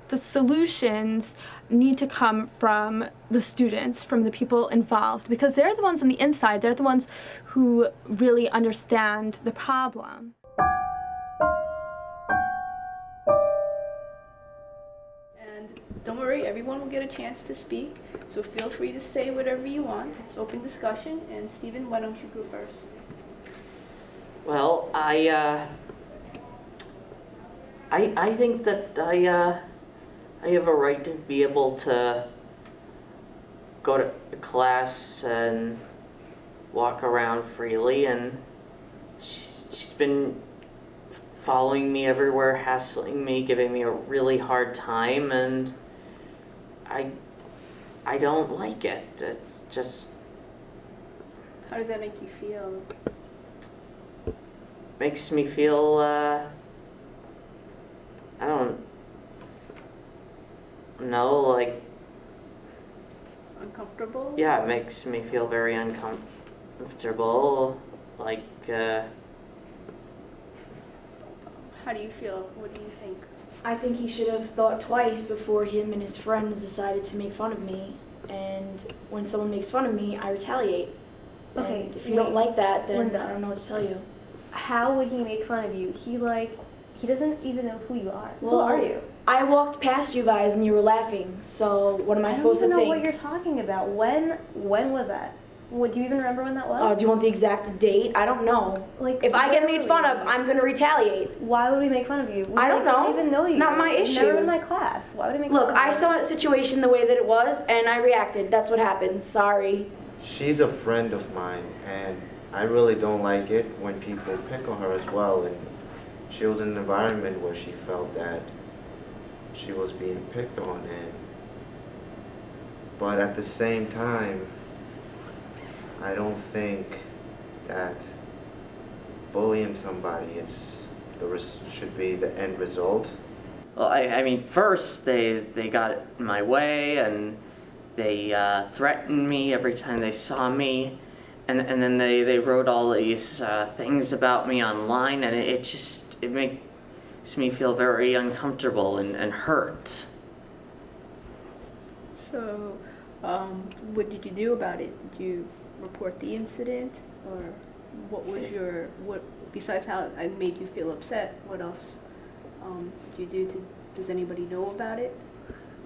the solutions need to come from the students, from the people involved, because they're the ones on the inside, they're the ones who really understand the problem. And don't worry, everyone will get a chance to speak, so feel free to say whatever you want. It's open discussion, and Stephen, why don't you go first? Well, I think that I have a right to be able to go to class and walk around freely, and she's been following me everywhere, hassling me, giving me a really hard time, and I don't like it. It's just... How does that make you feel? Makes me feel, I don't know, like... Uncomfortable? Yeah, it makes me feel very uncomfortable, like, How do you feel? What do you think? I think he should have thought twice before him and his friends decided to make fun of me. And when someone makes fun of me, I retaliate. Okay, And if you don't like that, then Linda. I don't know what to tell you. How would he make fun of you? He doesn't even know who you are. Well, who are you? I walked past you guys and you were laughing, so what am I supposed to I don't think? even know what you're talking about. When was that? What, do you even remember when that was? Do you want the exact date? I don't know. Like, If I get made fun of, I'm going to retaliate. Why would we make fun of you? I don't know. don't even know It's you. not my You've issue. never been in my class. Why would I make Look, fun of I you? saw a situation the way that it was, and I reacted. That's what happened. Sorry. She's a friend of mine, and I really don't like it when people pick on her as well. And she was in an environment where she felt that she was being picked on, but at the same time, I don't think that bullying somebody should be the end result. well, I mean, first they got in my way, and they threatened me every time they saw me, and then they wrote all these things about me online, and it makes me feel very uncomfortable and hurt. So, what did you do about it? Did you report the incident, or what besides how it made you feel upset, what else did you do does anybody know about it?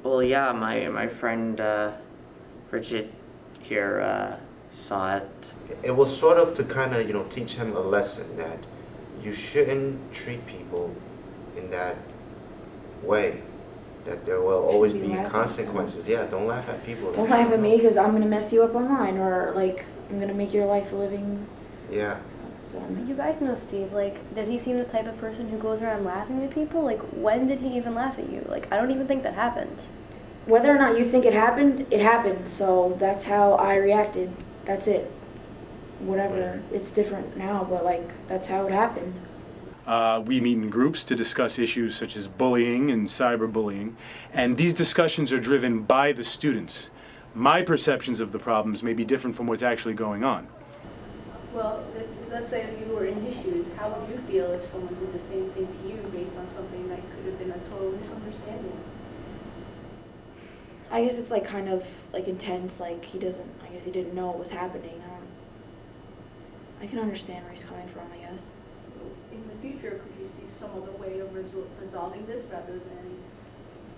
Well, yeah, my friend Bridget here saw it. It was sort of to kind of, teach him a lesson that you shouldn't treat people in that way, that there will always be consequences. Yeah, don't laugh at people. Don't laugh at me because I'm going to mess you up online, or like I'm going to make your life a living. Yeah. So, But you guys know Steve. Like, does he seem the type of person who goes around laughing at people? Like, when did he even laugh at you? Like, I don't even think that happened. whether or not you think it happened, it happened. So that's how I reacted. That's it. Whatever. It's different now, but like that's how it happened. We meet in groups to discuss issues such as bullying and cyberbullying, and these discussions are driven by the students. My perceptions of the problems may be different from what's actually going on. Well, let's say you were in his shoes, how would you feel if someone did the same thing to you based on something that could have been a total misunderstanding? I guess it's like kind of like intense. Like I guess he didn't know what was happening. I can understand where he's coming from, I guess. So in the future, could you see some other way of resolving this rather than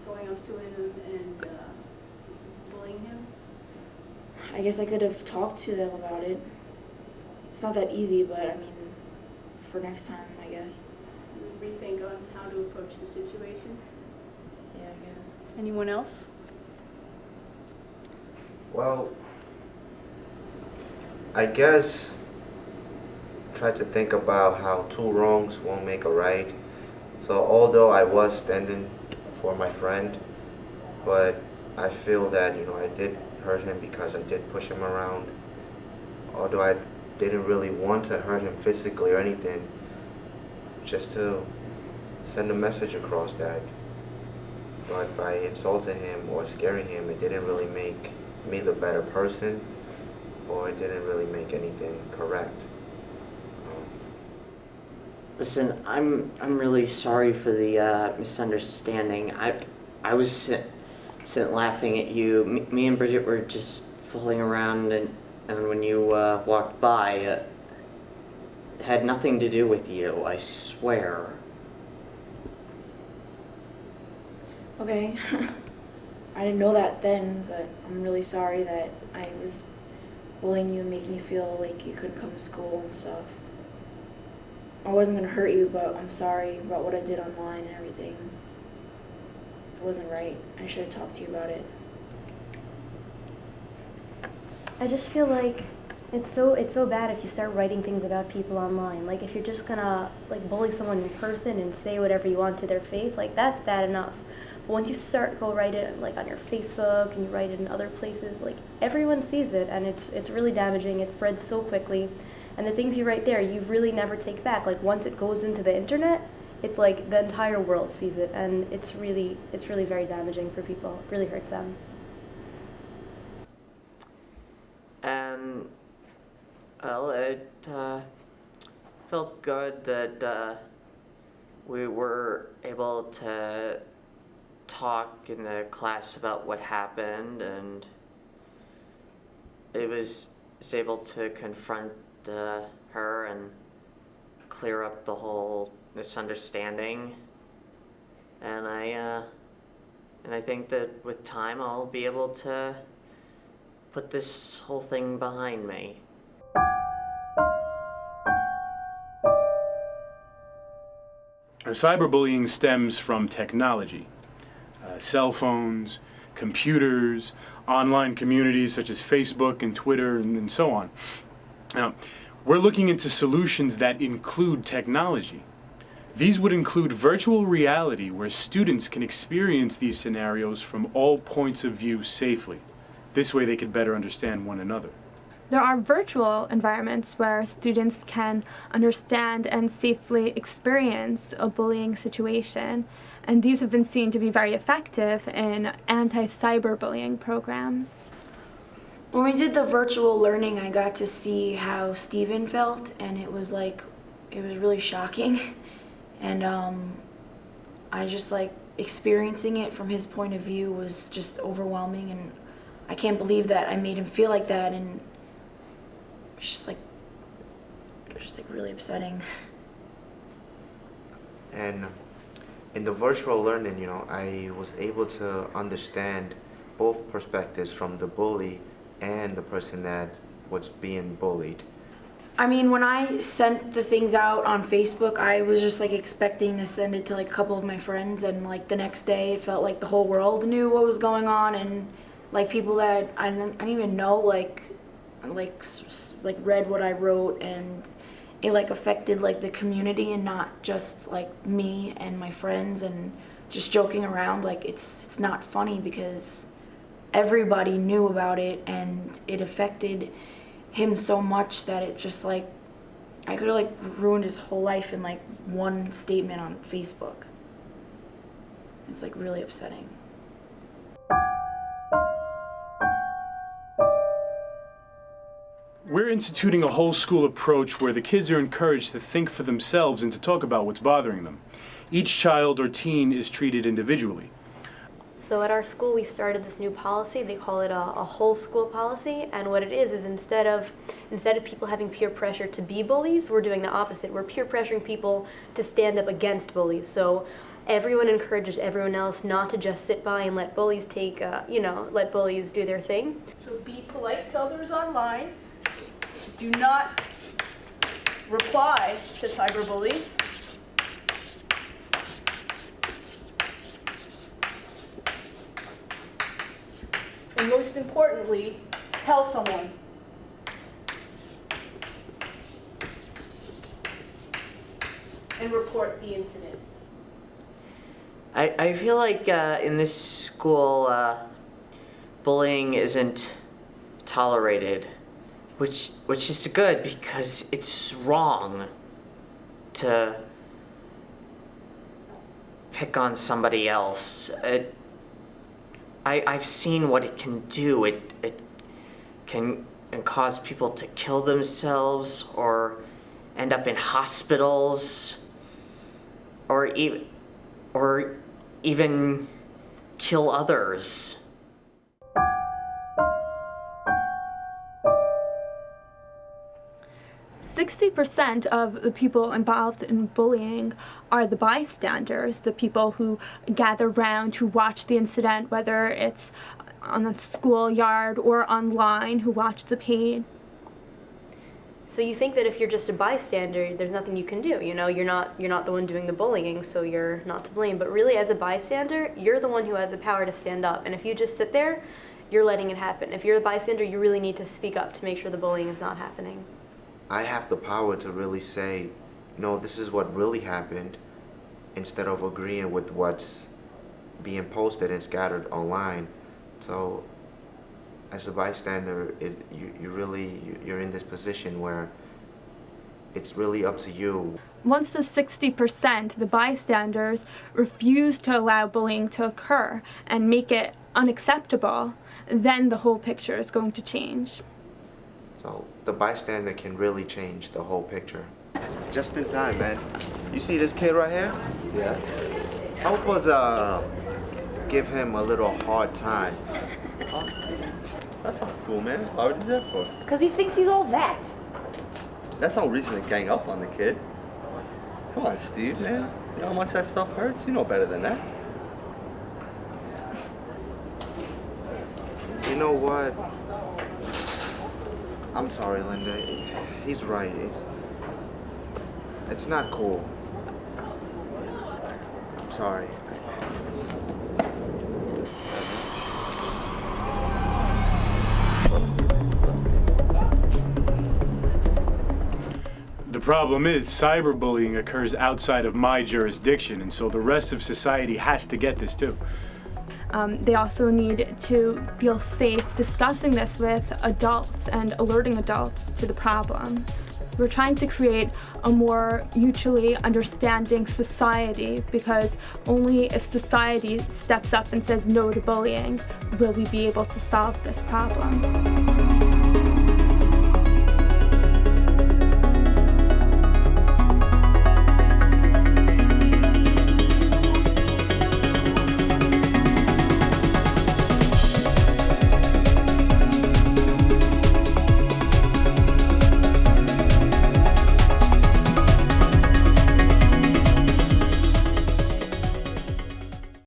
going up to him and bullying him? I guess I could have talked to them about it. It's not that easy, but I mean, for next time, I guess. Rethink on how to approach the situation? Yeah, I guess. Anyone else? Well, I guess try to think about how two wrongs won't make a right. So although I was standing for my friend, but I feel that, I did hurt him because I did push him around. Although I didn't really want to hurt him physically or anything, just to send a message across that. But by insulting him or scaring him, it didn't really make me the better person, or it didn't really make anything correct. Listen, I'm really sorry for the misunderstanding. I was sitting laughing at you. Me and Bridget were just fooling around, and when you walked by, it had nothing to do with you, I swear. Okay. I didn't know that then, but I'm really sorry that I was bullying you and making you feel like you couldn't come to school and stuff. I wasn't gonna hurt you, but I'm sorry about what I did online and everything. It wasn't right. I should have talked to you about it. I just feel like it's so bad if you start writing things about people online. Like if you're just gonna like bully someone in person and say whatever you want to their face, like that's bad enough. But once you write it like on your Facebook and you write it in other places, like everyone sees it, and it's really damaging. It spreads so quickly, and the things you write there, you really never take back. Like once it goes into the internet, it's like the entire world sees it, and it's really very damaging for people. It really hurts them. And, well, it felt good that we were able to talk in the class about what happened, and it was able to confront her and clear up the whole misunderstanding. And I think that with time I'll be able to put this whole thing behind me. Cyberbullying stems from technology. Cell phones, computers, online communities such as Facebook and Twitter and so on. Now, we're looking into solutions that include technology. These would include virtual reality, where students can experience these scenarios from all points of view safely. This way they could better understand one another. There are virtual environments where students can understand and safely experience a bullying situation, and these have been seen to be very effective in anti-cyberbullying programs. When we did the virtual learning, I got to see how Steven felt, and it was really shocking. And I just experiencing it from his point of view was just overwhelming, and I can't believe that I made him feel like that, and it's just really upsetting. And in the virtual learning, I was able to understand both perspectives from the bully and the person that was being bullied. I mean, when I sent the things out on Facebook, I was just expecting to send it to a couple of my friends, and the next day it felt like the whole world knew what was going on, and people that I didn't even know read what I wrote, and it affected the community and not just me and my friends and just joking around. It's not funny because everybody knew about it, and it affected him so much that it just I could have ruined his whole life in one statement on Facebook. It's really upsetting. We're instituting a whole school approach where the kids are encouraged to think for themselves and to talk about what's bothering them. Each child or teen is treated individually. So at our school, we started this new policy. They call it a whole school policy. And what it is instead of people having peer pressure to be bullies, we're doing the opposite. We're peer pressuring people to stand up against bullies. So everyone encourages everyone else not to just sit by and let bullies let bullies do their thing. So be polite to others online. Do not reply to cyberbullies. And most importantly, tell someone. And report the incident. I feel like in this school, bullying isn't tolerated, which is good because it's wrong to pick on somebody else. I've seen what it can do. It can cause people to kill themselves or end up in hospitals or even kill others. %60 of the people involved in bullying are the bystanders, the people who gather around, who watch the incident, whether it's on the schoolyard or online, who watch the page. So you think that if you're just a bystander, there's nothing you can do. You know, you're not the one doing the bullying, so you're not to blame. But really, as a bystander, you're the one who has the power to stand up. And if you just sit there, you're letting it happen. If you're a bystander, you really need to speak up to make sure the bullying is not happening. I have the power to really say, no, this is what really happened, instead of agreeing with what's being posted and scattered online. So as a bystander, you're in this position where it's really up to you. Once the 60%, the bystanders, refuse to allow bullying to occur and make it unacceptable, then the whole picture is going to change. So the bystander can really change the whole picture. Just in time, man. You see this kid right here? Yeah. Help us give him a little hard time. Huh? That's not cool, man. Why would you do that for? Because he thinks he's all that. That's no reason to gang up on the kid. Come on, Steve, man. You know how much that stuff hurts? You know better than that. You know what? I'm sorry, Linda. He's right. It's not cool. I'm sorry. The problem is cyberbullying occurs outside of my jurisdiction, and so the rest of society has to get this too. They also need to feel safe discussing this with adults and alerting adults to the problem. We're trying to create a more mutually understanding society, because only if society steps up and says no to bullying will we be able to solve this problem.